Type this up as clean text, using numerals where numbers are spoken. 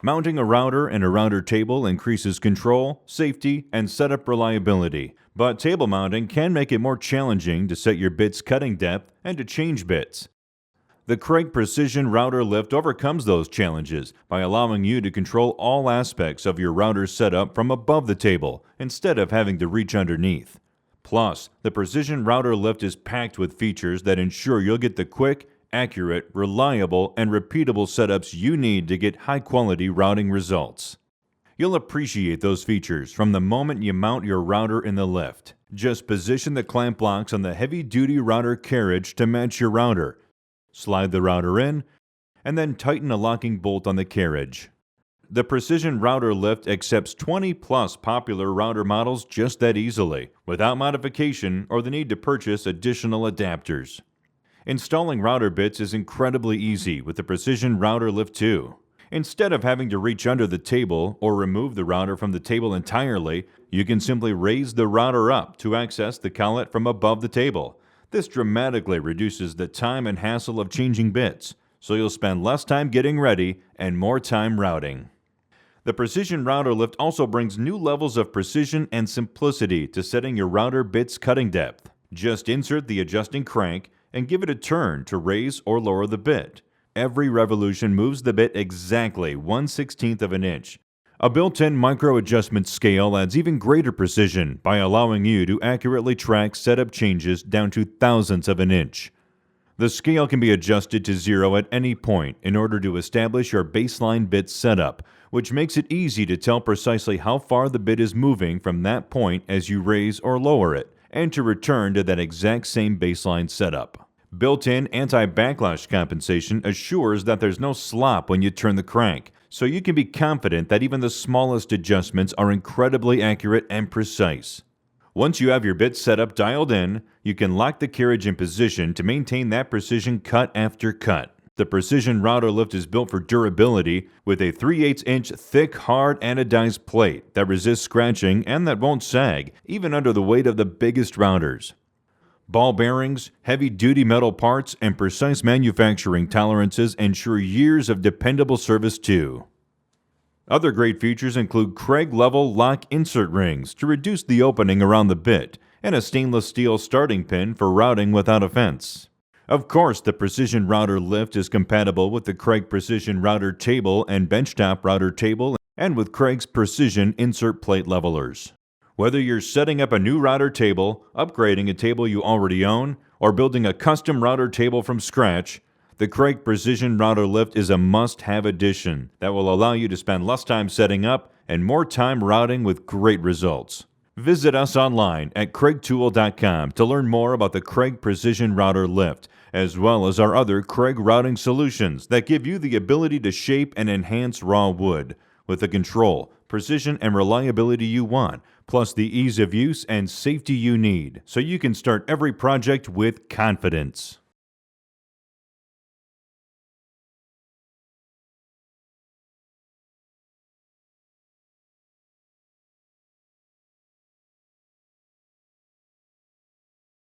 Mounting a router and a router table increases control, safety, and setup reliability, but table mounting can make it more challenging to set your bit's cutting depth and to change bits. The Kreg Precision Router Lift overcomes those challenges by allowing you to control all aspects of your router setup from above the table instead of having to reach underneath. Plus, the Precision Router Lift is packed with features that ensure you'll get the quick, accurate, reliable, and repeatable setups you need to get high-quality routing results. You'll appreciate those features from the moment you mount your router in the lift. Just position the clamp blocks on the heavy-duty router carriage to match your router. Slide the router in, and then tighten a locking bolt on the carriage. The Precision Router Lift accepts 20+ popular router models just that easily, without modification or the need to purchase additional adapters. Installing router bits is incredibly easy with the Precision Router Lift 2. Instead of having to reach under the table or remove the router from the table entirely, you can simply raise the router up to access the collet from above the table. This dramatically reduces the time and hassle of changing bits, so you'll spend less time getting ready and more time routing. The Precision Router Lift also brings new levels of precision and simplicity to setting your router bit's cutting depth. Just insert the adjusting crank and give it a turn to raise or lower the bit. Every revolution moves the bit exactly 1/16 of an inch. A built-in micro-adjustment scale adds even greater precision by allowing you to accurately track setup changes down to thousandths of an inch. The scale can be adjusted to 0 at any point in order to establish your baseline bit setup, which makes it easy to tell precisely how far the bit is moving from that point as you raise or lower it, and to return to that exact same baseline setup. Built-in anti-backlash compensation assures that there's no slop when you turn the crank, so you can be confident that even the smallest adjustments are incredibly accurate and precise. Once you have your bit setup dialed in, you can lock the carriage in position to maintain that precision cut after cut. The Precision Router Lift is built for durability with a 3/8-inch thick, hard anodized plate that resists scratching and that won't sag, even under the weight of the biggest routers. Ball bearings, heavy-duty metal parts, and precise manufacturing tolerances ensure years of dependable service too. Other great features include Kreg-level lock insert rings to reduce the opening around the bit, and a stainless steel starting pin for routing without a fence. Of course, the Precision Router Lift is compatible with the Kreg Precision Router Table and Benchtop Router Table, and with Kreg's Precision Insert Plate Levelers. Whether you're setting up a new router table, upgrading a table you already own, or building a custom router table from scratch, the Kreg Precision Router Lift is a must-have addition that will allow you to spend less time setting up and more time routing with great results. Visit us online at kregtool.com to learn more about the Kreg Precision Router Lift, as well as our other Kreg routing solutions that give you the ability to shape and enhance raw wood with the control, precision, and reliability you want, plus the ease of use and safety you need, so you can start every project with confidence.